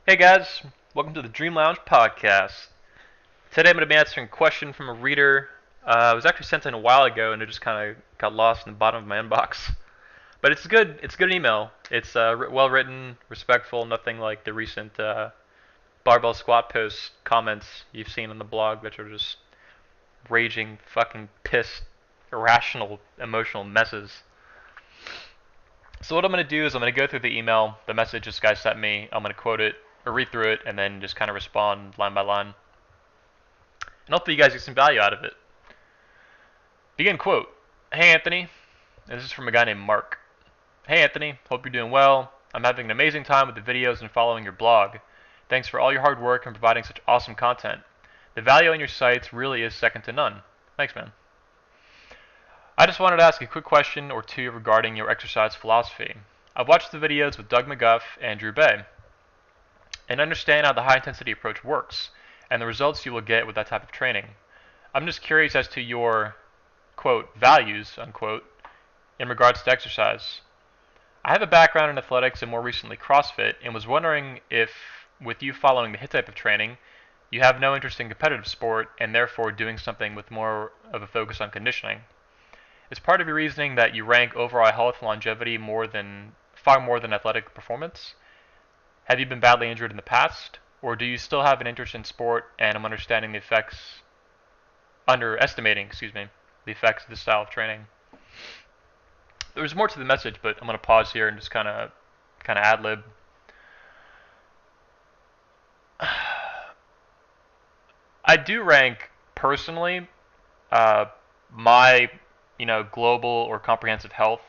Hey guys, welcome to the Dream Lounge podcast. Today I'm going to be answering a question from a reader. It was actually sent in a while ago, and it just kind of got lost in the bottom of my inbox. But it's good. It's a good email. It's well written, respectful, nothing like the recent barbell squat post comments you've seen on the blog, which are just raging, fucking pissed, irrational, emotional messes. So what I'm going to do is I'm going to go through the email, the message this guy sent me. I'm going to quote it or read through it, and then just kind of respond line by line. And hopefully you guys get some value out of it. Begin quote. Hey Anthony, and this is from a guy named Mark. Hey Anthony, hope you're doing well. I'm having an amazing time with the videos and following your blog. Thanks for all your hard work and providing such awesome content. The value on your sites really is second to none. Thanks, man. I just wanted to ask a quick question or two regarding your exercise philosophy. I've watched the videos with Doug McGuff and Drew Bay and understand how the high intensity approach works and the results you will get with that type of training. I'm just curious as to your, quote, values, unquote, in regards to exercise. I have a background in athletics and more recently CrossFit and was wondering if, with you following the HIIT type of training, you have no interest in competitive sport and therefore doing something with more of a focus on conditioning. Is part of your reasoning that you rank overall health and longevity far more than athletic performance? Have you been badly injured in the past? Or do you still have an interest in sport and I'm underestimating, the effects of this style of training? There's more to the message, but I'm going to pause here and just kind of ad-lib. I do rank personally my global or comprehensive health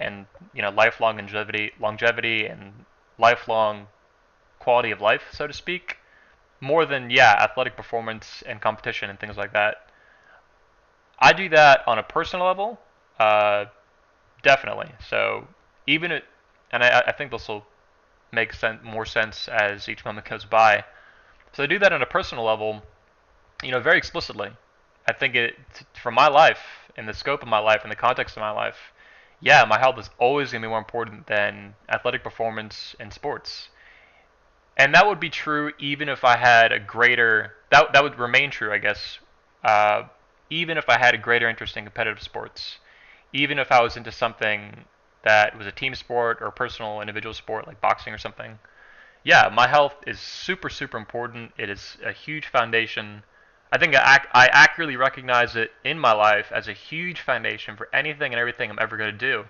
and lifelong longevity and lifelong quality of life, so to speak, more than athletic performance and competition and things like that. I do that on a personal level, definitely. So even it, and I think this will make more sense as each moment goes by. So I do that on a personal level, very explicitly. I think for my life, in the scope of my life, in the context of my life, my health is always going to be more important than athletic performance in sports. And that would be true even if I had a greater, that would remain true, I guess, even if I had a greater interest in competitive sports. Even if I was into something that was a team sport or a personal individual sport like boxing or something. Yeah, my health is super, super important. It is a huge foundation. I think I accurately recognize it in my life as a huge foundation for anything and everything I'm ever going to do.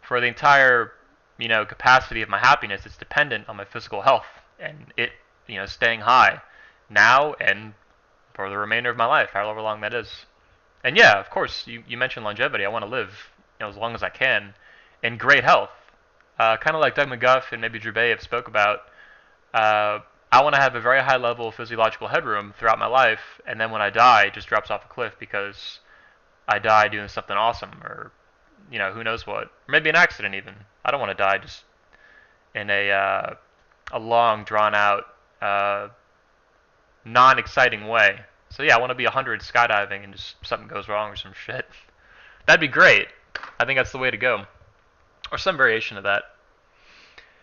For the entire, capacity of my happiness, it's dependent on my physical health and it, staying high now and for the remainder of my life, however long that is. And yeah, of course, you mentioned longevity. I want to live, as long as I can in great health. Kind of like Doug McGuff and maybe Drew Bay have spoke about. I want to have a very high level of physiological headroom throughout my life, and then when I die, it just drops off a cliff because I die doing something awesome, or who knows what, or maybe an accident even. I don't want to die just in a long, drawn out, non-exciting way. So yeah, I want to be 100 skydiving and just something goes wrong or some shit. That'd be great. I think that's the way to go, or some variation of that.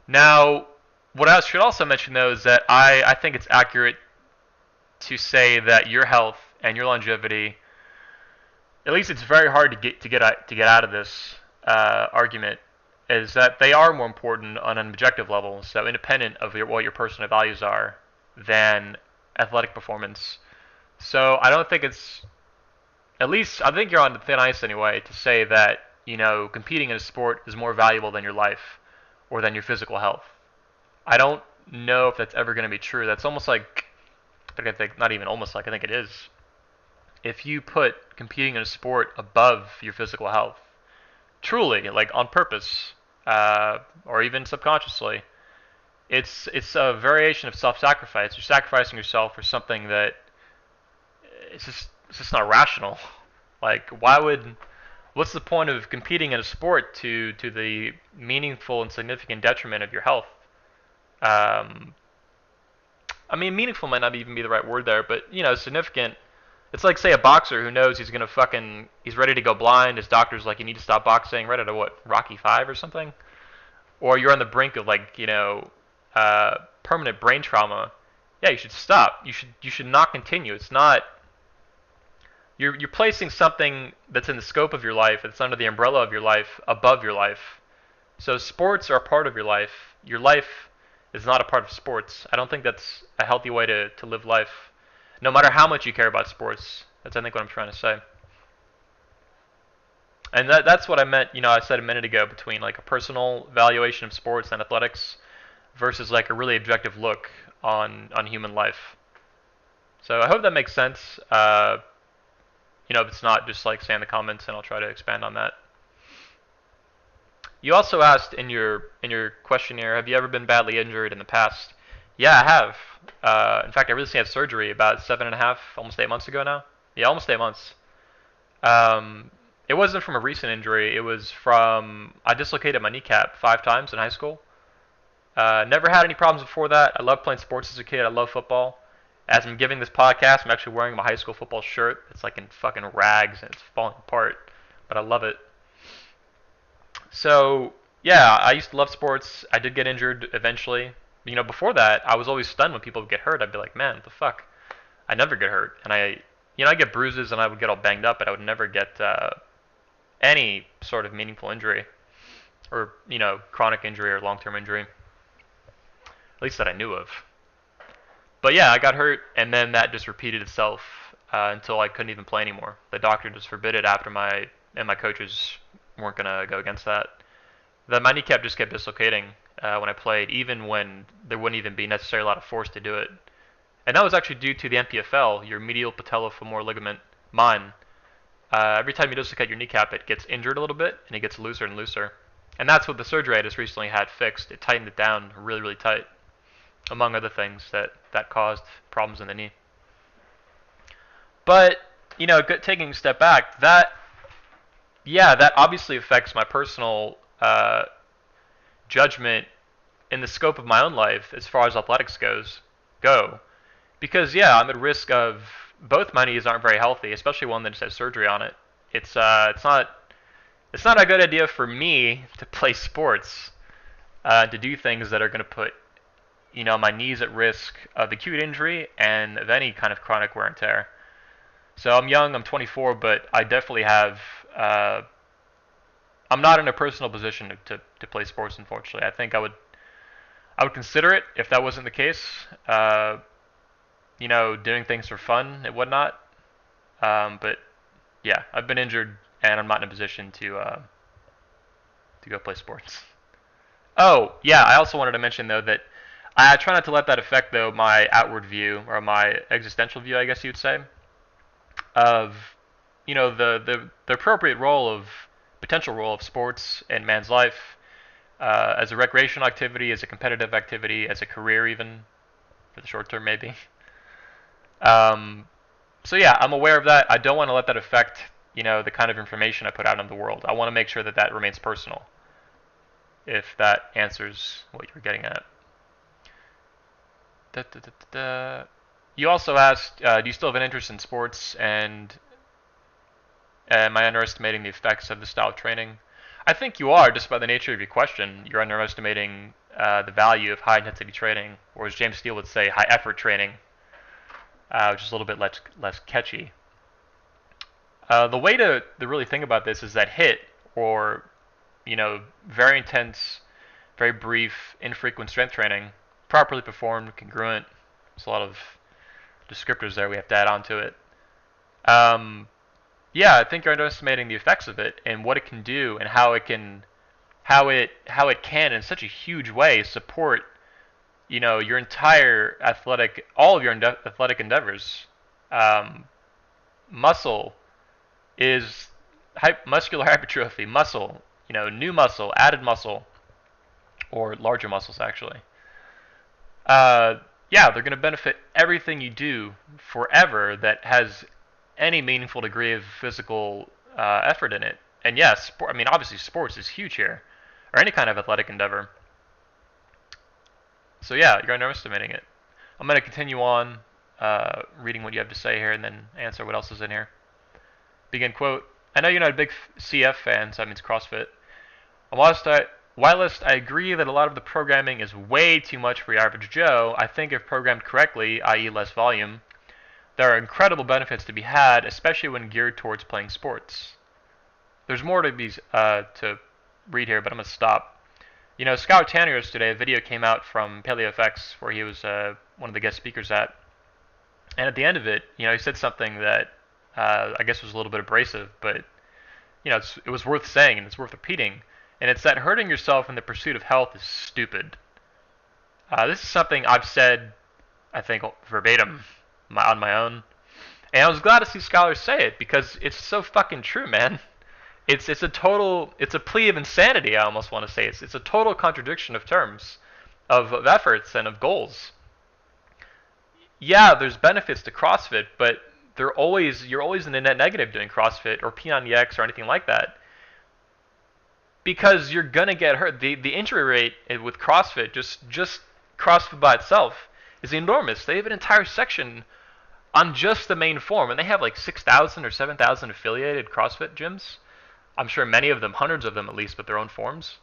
Now, what I should also mention though is that I think it's accurate to say that your health and your longevity, at least it's very hard to get out of this argument, is that they are more important on an objective level, so independent of what your personal values are, than athletic performance. So I don't think it's, at least I think you're on thin ice anyway to say that competing in a sport is more valuable than your life or than your physical health. I don't know if that's ever going to be true. That's almost like, I think not even almost like, I think it is. If you put competing in a sport above your physical health, truly, like on purpose, or even subconsciously, it's a variation of self-sacrifice. You're sacrificing yourself for something that it's just not rational. Like, what's the point of competing in a sport to the meaningful and significant detriment of your health? I mean, meaningful might not even be the right word there, but significant. It's like, say, a boxer who knows he's ready to go blind. His doctor's like, you need to stop boxing right at Rocky 5 or something, or you're on the brink of permanent brain trauma, yeah, you should stop. You should not continue. It's not you're placing something that's in the scope of your life, it's under the umbrella of your life, above your life. So sports are a part of your life. Your life is not a part of sports. I don't think that's a healthy way to live life, no matter how much you care about sports. That's, I think, what I'm trying to say. And that's what I meant, I said a minute ago, between like a personal valuation of sports and athletics versus like a really objective look on human life. So I hope that makes sense. If it's not, just like say in the comments and I'll try to expand on that. You also asked in your questionnaire, have you ever been badly injured in the past? Yeah, I have. In fact, I recently had surgery about 7.5, almost 8 months ago now. Yeah, almost 8 months. It wasn't from a recent injury. It was from, I dislocated my kneecap 5 times in high school. Never had any problems before that. I loved playing sports as a kid. I love football. As I'm giving this podcast, I'm actually wearing my high school football shirt. It's like in fucking rags and it's falling apart, but I love it. So, yeah, I used to love sports. I did get injured eventually. Before that, I was always stunned when people would get hurt. I'd be like, man, what the fuck? I never get hurt. And I get bruises and I would get all banged up, but I would never get any sort of meaningful injury or, chronic injury or long-term injury. At least that I knew of. But yeah, I got hurt, and then that just repeated itself until I couldn't even play anymore. The doctor just forbid it after my coaches weren't gonna go against that. My kneecap just kept dislocating when I played, even when there wouldn't even be necessarily a lot of force to do it. And that was actually due to the MPFL, your medial patellofemoral ligament. Mine. Every time you dislocate your kneecap, it gets injured a little bit, and it gets looser and looser. And that's what the surgery I just recently had fixed. It tightened it down really, really tight, among other things that caused problems in the knee. But, taking a step back, that obviously affects my personal judgment in the scope of my own life as far as athletics go. Because, yeah, I'm at risk of, both my knees aren't very healthy, especially one that just has surgery on it. It's not a good idea for me to play sports, to do things that are going to put my knees at risk of acute injury and of any kind of chronic wear and tear. So I'm young, I'm 24, but I definitely have, I'm not in a personal position to play sports, unfortunately. I think I would consider it if that wasn't the case, doing things for fun and whatnot. But yeah, I've been injured and I'm not in a position to go play sports. Oh, yeah, I also wanted to mention though that I try not to let that affect, though, my outward view, or my existential view, I guess you'd say, of, the appropriate potential role of sports in man's life, as a recreational activity, as a competitive activity, as a career even, for the short term maybe. So yeah, I'm aware of that. I don't want to let that affect, the kind of information I put out in the world. I want to make sure that remains personal, if that answers what you're getting at. You also asked, do you still have an interest in sports, and am I underestimating the effects of the style of training? I think you are, just by the nature of your question. You're underestimating the value of high-intensity training, or as James Steele would say, high-effort training, which is a little bit less catchy. The way to really think about this is that HIIT, or very intense, very brief, infrequent strength training, properly performed, congruent. There's a lot of descriptors there we have to add on to it. Yeah, I think you're underestimating the effects of it and what it can do and how it can in such a huge way support your entire all of your athletic endeavors. Muscle is muscular hypertrophy, muscle, new muscle, added muscle, or larger muscles actually. Yeah, they're going to benefit everything you do forever that has any meaningful degree of physical effort in it. And yes, obviously sports is huge here, or any kind of athletic endeavor. So yeah, you're underestimating it. I'm going to continue on reading what you have to say here and then answer what else is in here. Begin quote. I know you're not a big CF fan, so that means CrossFit. whilst I agree that a lot of the programming is way too much for your average Joe, I think if programmed correctly, i.e. less volume, there are incredible benefits to be had, especially when geared towards playing sports. There's more to read here, but I'm going to stop. You know, Scout Tanner yesterday, a video came out from PaleoFX where he was one of the guest speakers at. And at the end of it, you know, he said something that I guess was a little bit abrasive, but, you know, it was worth saying and it's worth repeating. And it's that hurting yourself in the pursuit of health is stupid. This is something I've said, I think, verbatim on my own. And I was glad to see scholars say it because it's so fucking true, man. It's a plea of insanity, I almost want to say. It's a total contradiction of terms, of efforts, and of goals. Yeah, there's benefits to CrossFit, but you're always in the net negative doing CrossFit or P90X or anything like that. Because you're gonna get hurt. The injury rate with CrossFit, just CrossFit by itself, is enormous. They have an entire section on just the main form, and they have like 6,000 or 7,000 affiliated CrossFit gyms. I'm sure many of them, hundreds of them at least, with their own forms.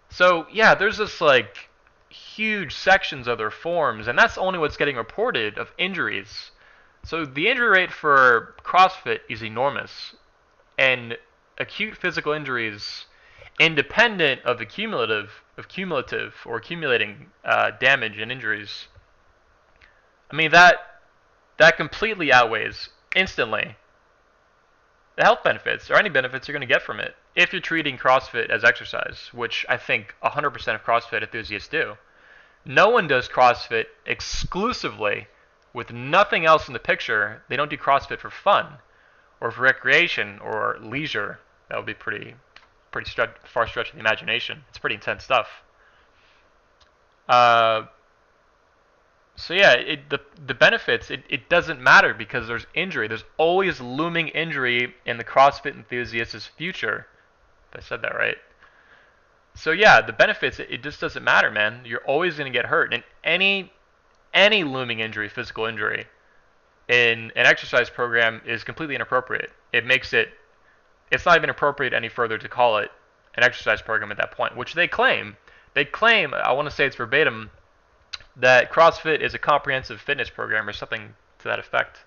So yeah, there's this like huge sections of their forms, and that's only what's getting reported of injuries. So the injury rate for CrossFit is enormous, and acute physical injuries, independent of the cumulative or accumulating damage and injuries, I mean that completely outweighs instantly the health benefits or any benefits you're going to get from it if you're treating CrossFit as exercise, which I think 100% of CrossFit enthusiasts do. No one does CrossFit exclusively with nothing else in the picture. They don't do CrossFit for fun or for recreation or leisure. That would be pretty far stretch of the imagination. It's pretty intense stuff. So yeah, the benefits, it doesn't matter because there's injury. There's always looming injury in the CrossFit enthusiast's future. If I said that right. So yeah, the benefits, it just doesn't matter, man. You're always going to get hurt. And any looming injury, physical injury, in an exercise program is completely inappropriate. It's not even appropriate any further to call it an exercise program at that point, which they claim. They claim, I want to say it's verbatim, that CrossFit is a comprehensive fitness program or something to that effect.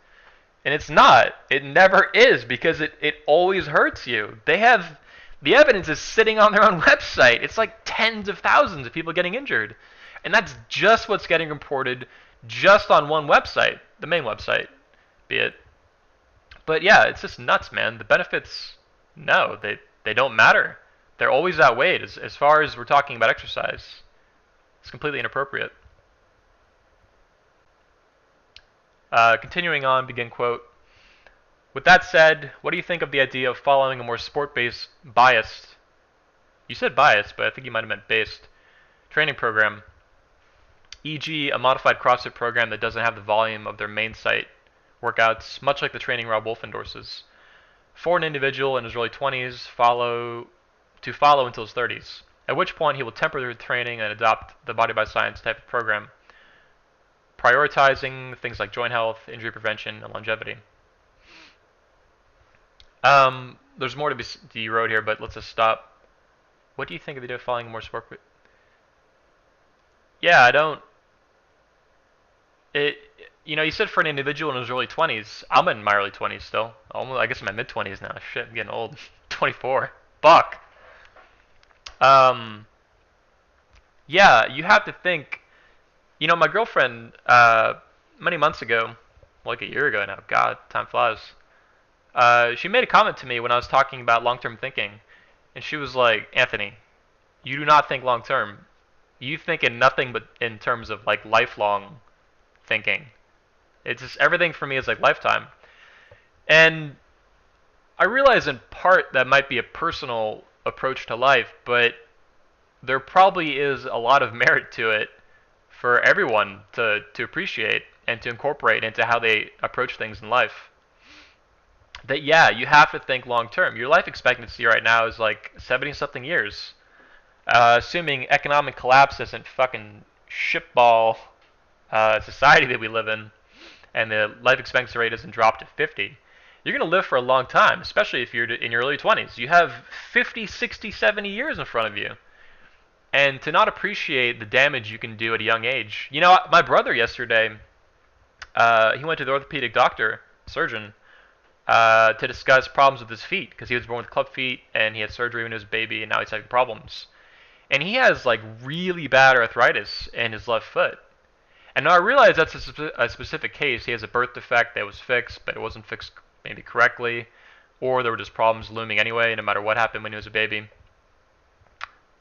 And it's not. It never is because it always hurts you. The evidence is sitting on their own website. It's like tens of thousands of people getting injured. And that's just what's getting reported just on one website, the main website, be it. But yeah, it's just nuts, man. The benefits, no, they don't matter. They're always outweighed as far as we're talking about exercise. It's completely inappropriate. Continuing on, begin quote. With that said, what do you think of the idea of following a more sport-based, biased, you said biased, but I think you might have meant based, training program, e.g. a modified CrossFit program that doesn't have the volume of their main site workouts, much like the training Rob Wolf endorses, for an individual in his early 20s follow until his 30s, at which point he will temper their training and adopt the Body by Science type of program, prioritizing things like joint health, injury prevention, and longevity. There's more to be wrote here, but let's just stop. What do you think of the idea of following more sport? Yeah, I don't. You said for an individual in his early 20s. I'm in my early 20s still. I guess in my mid 20s now. Shit, I'm getting old. 24. Fuck. Yeah, you have to think. My girlfriend, many months ago, like a year ago now. God, time flies. She made a comment to me when I was talking about long-term thinking, and she was like, Anthony, you do not think long-term. You think in nothing but in terms of like lifelong thinking. It's just everything for me is like lifetime. And I realize in part that might be a personal approach to life, but there probably is a lot of merit to it for everyone to appreciate and to incorporate into how they approach things in life. That yeah, you have to think long term. Your life expectancy right now is like 70-something years. Assuming economic collapse isn't fucking shitball society that we live in, and the life expectancy rate doesn't drop to 50, you're going to live for a long time, especially if you're in your early 20s. You have 50, 60, 70 years in front of you. and to not appreciate the damage you can do at a young age. You know, my brother yesterday, he went to the orthopedic doctor, surgeon, to discuss problems with his feet because he was born with club feet and he had surgery when he was a baby and now he's having problems. And he has like really bad arthritis in his left foot. And now I realize that's a specific case. He has a birth defect that was fixed, but it wasn't fixed maybe correctly, or there were just problems looming anyway, no matter what happened when he was a baby.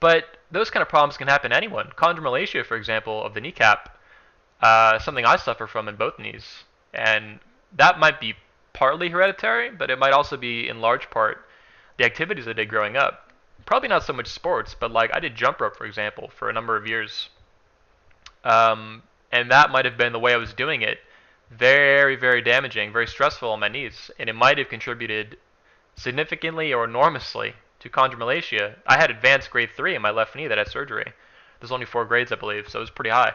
But those kind of problems can happen to anyone. Chondromalacia, for example, of the kneecap, something I suffer from in both knees. And that might be partly hereditary, but it might also be in large part the activities I did growing up. Probably not so much sports, but like I did jump rope, for example, for a number of years. And that might have been the way I was doing it. Very, very damaging, very stressful on my knees. And it might have contributed significantly or enormously to chondromalacia. I had advanced grade 3 in my left knee that had surgery. There's only 4 grades, I believe, so it was pretty high.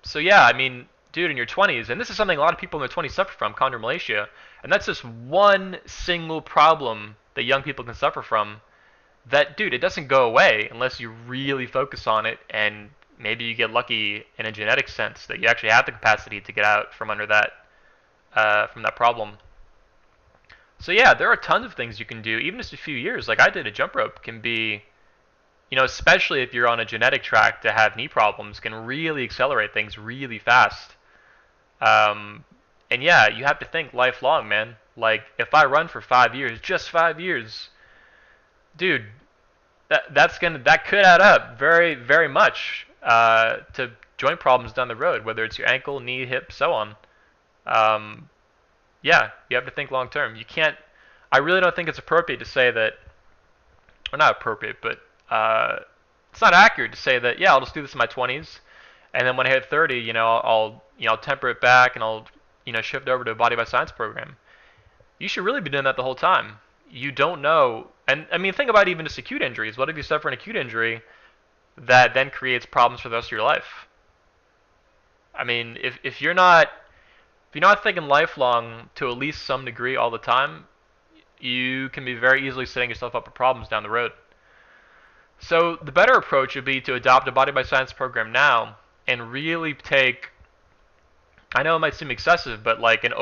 So yeah, I mean, dude, in your 20s, and this is something a lot of people in their 20s suffer from, chondromalacia, and that's just one single problem that young people can suffer from that, dude, it doesn't go away unless you really focus on it and maybe you get lucky in a genetic sense that you actually have the capacity to get out from under that, from that problem. So yeah, there are tons of things you can do, even just a few years. Like I did a jump rope can be, you know, especially if you're on a genetic track to have knee problems, can really accelerate things really fast. And yeah, you have to think lifelong, man. Like if I run for 5 years, just 5 years, dude, that could add up very, very much to joint problems down the road, whether it's your ankle, knee, hip, so on. Yeah, you have to think long term. You can't. I really don't think it's appropriate to say that, or not appropriate, but it's not accurate to say that. Yeah, I'll just do this in my 20s, and then when I hit 30, you know, I'll temper it back and I'll shift over to a body by science program. You should really be doing that the whole time. You don't know, and I mean, think about even just acute injuries. What if you suffer an acute injury that then creates problems for the rest of your life? I mean, if you're not thinking lifelong to at least some degree all the time, you can be very easily setting yourself up for problems down the road. So the better approach would be to adopt a body by science program now and really take, I know it might seem excessive, but like an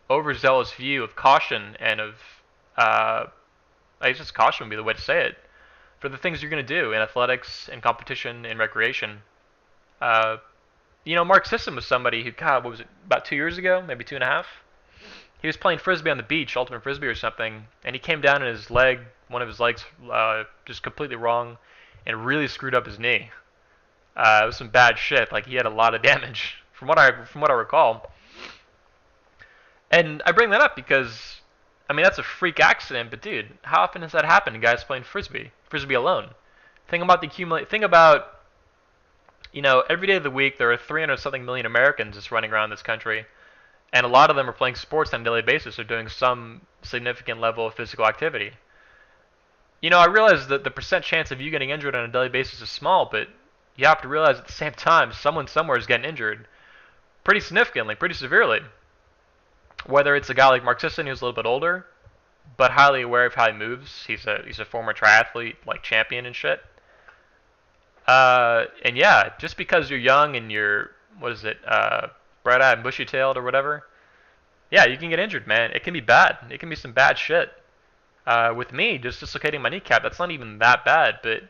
overzealous view of caution and of, I guess just caution would be the way to say it, for the things you're going to do in athletics, in competition, in recreation. Mark Sisson was somebody who, God, what was it, about 2 years ago, maybe 2.5? He was playing frisbee on the beach, ultimate frisbee or something, and he came down in his leg, one of his legs, just completely wrong, and really screwed up his knee. It was some bad shit. Like he had a lot of damage, from what I recall. And I bring that up because, I mean, that's a freak accident, but dude, how often does that happen to guys playing frisbee alone? Think about every day of the week there are 300 something million Americans just running around this country, and a lot of them are playing sports on a daily basis or doing some significant level of physical activity. I realize that the percent chance of you getting injured on a daily basis is small, but you have to realize at the same time someone somewhere is getting injured pretty significantly, pretty severely. Whether it's a guy like Mark Sisson who's a little bit older, but highly aware of how he moves. He's a former triathlete, like champion and shit. And yeah, just because you're young and you're, bright-eyed and bushy-tailed or whatever, yeah, you can get injured, man. It can be bad. It can be some bad shit. With me, just dislocating my kneecap, that's not even that bad, but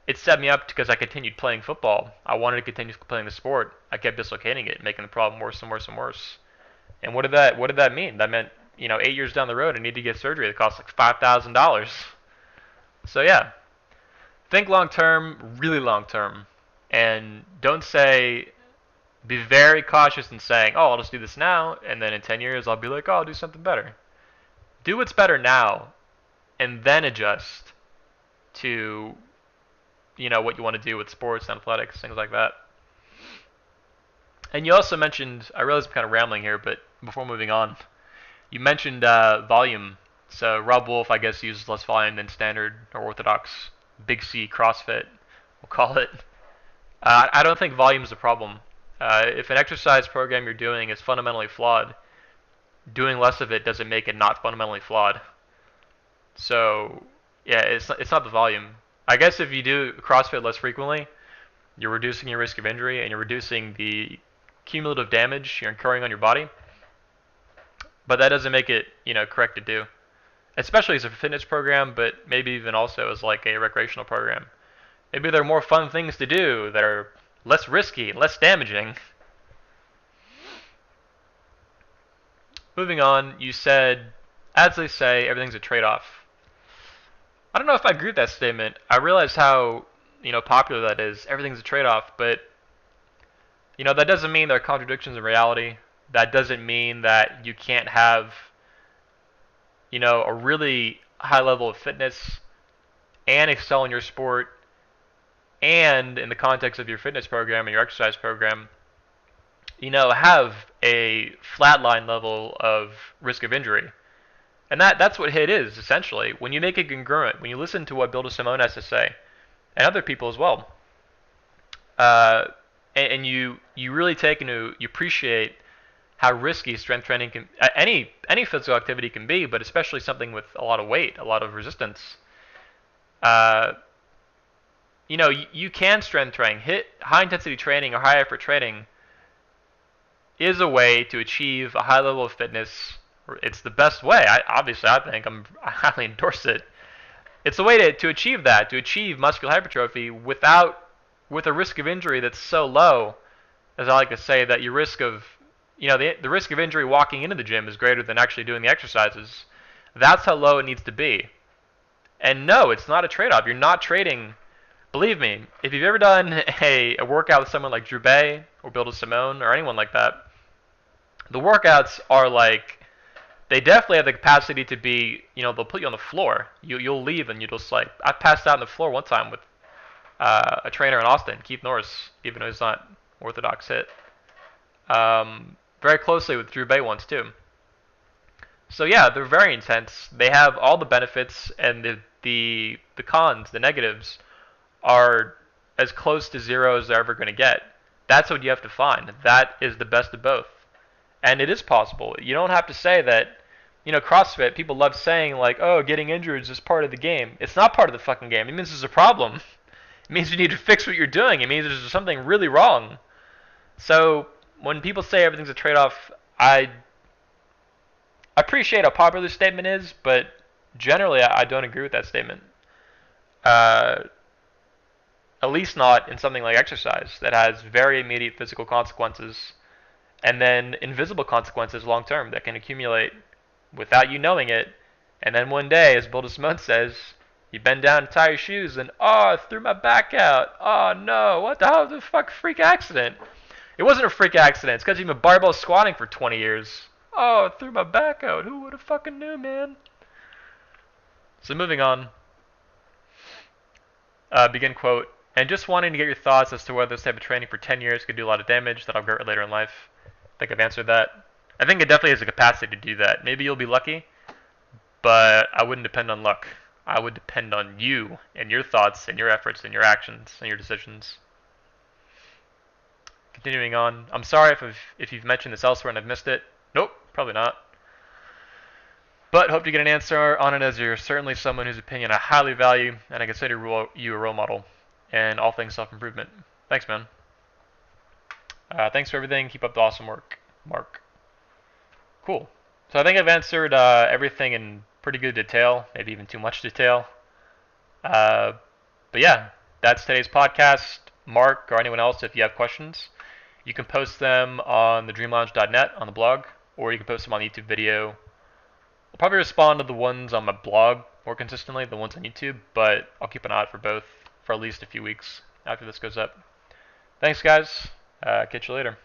it set me up because I continued playing football. I wanted to continue playing the sport. I kept dislocating it, making the problem worse and worse and worse. And what did that mean? That meant, 8 years down the road, I need to get surgery that costs like $5,000. So yeah, think long term, really long term, and don't be very cautious in saying, oh, I'll just do this now, and then in 10 years I'll be like, oh, I'll do something better. Do what's better now, and then adjust to, what you want to do with sports and athletics, things like that. And you also mentioned, I realize I'm kind of rambling here, but before moving on, you mentioned volume. So Rob Wolf, I guess, uses less volume than standard or orthodox Big C CrossFit, we'll call it. I don't think volume is a problem. If an exercise program you're doing is fundamentally flawed, doing less of it doesn't make it not fundamentally flawed. So Yeah, it's not the volume. I guess if you do CrossFit less frequently, you're reducing your risk of injury and you're reducing the cumulative damage you're incurring on your body. But that doesn't make it, correct to do. Especially as a fitness program, but maybe even also as like a recreational program. Maybe there are more fun things to do that are less risky, less damaging. Moving on, you said, as they say, everything's a trade-off. I don't know if I agree with that statement. I realize how, popular that is. Everything's a trade-off, but that doesn't mean there are contradictions in reality. That doesn't mean that you can't have, a really high level of fitness and excel in your sport and in the context of your fitness program and your exercise program, have a flatline level of risk of injury. And that's what HIIT is, essentially. When you make it congruent, when you listen to what Bill DeSimone has to say, and other people as well, and you really take into, you appreciate how risky strength training can, any physical activity can be, but especially something with a lot of weight, a lot of resistance. You can strength train. HIIT, high intensity training or high effort training, is a way to achieve a high level of fitness. It's the best way. I think I highly endorse it. It's a way to achieve that, to achieve muscular hypertrophy with a risk of injury that's so low, as I like to say, that your risk of, the risk of injury walking into the gym is greater than actually doing the exercises. That's how low it needs to be. And no, it's not a trade-off. You're not trading. Believe me, if you've ever done a workout with someone like Drew Bay or Bill DeSimone or anyone like that, the workouts are like, they definitely have the capacity to be, they'll put you on the floor. You'll leave and you just like, I passed out on the floor one time with a trainer in Austin, Keith Norris, even though he's not orthodox HIIT. Very closely with Drew Bay once too. So yeah, they're very intense. They have all the benefits, and the cons, the negatives, are as close to zero as they're ever going to get. That's what you have to find. That is the best of both. And it is possible. You don't have to say that, CrossFit, people love saying like, oh, getting injured is just part of the game. It's not part of the fucking game. It means there's a problem. It means you need to fix what you're doing. It means there's something really wrong. So when people say everything's a trade-off, I appreciate how popular this statement is, but generally I don't agree with that statement. At least not in something like exercise that has very immediate physical consequences and then invisible consequences long term that can accumulate without you knowing it. And then one day, as Bill DeSimone says, you bend down to tie your shoes and, oh, I threw my back out. Oh no, what the hell was the fuck freak accident? It wasn't a freak accident. It's because you've been barbell squatting for 20 years. Oh, I threw my back out. Who would have fucking knew, man? So moving on. Begin quote. And just wanting to get your thoughts as to whether this type of training for 10 years could do a lot of damage that I'll regret later in life. I think I've answered that. I think it definitely has the capacity to do that. Maybe you'll be lucky, but I wouldn't depend on luck. I would depend on you and your thoughts and your efforts and your actions and your decisions. Continuing on. I'm sorry if you've mentioned this elsewhere and I've missed it. Nope, probably not. But hope to get an answer on it, as you're certainly someone whose opinion I highly value, and I consider you a role model in all things self-improvement. Thanks, man. Thanks for everything. Keep up the awesome work, Mark. Cool. So I think I've answered everything in pretty good detail, maybe even too much detail. But yeah, that's today's podcast. Mark or anyone else, if you have questions, you can post them on thedreamlounge.net on the blog, or you can post them on the YouTube video. I'll probably respond to the ones on my blog more consistently than the ones on YouTube, but I'll keep an eye out for both for at least a few weeks after this goes up. Thanks, guys. Catch you later.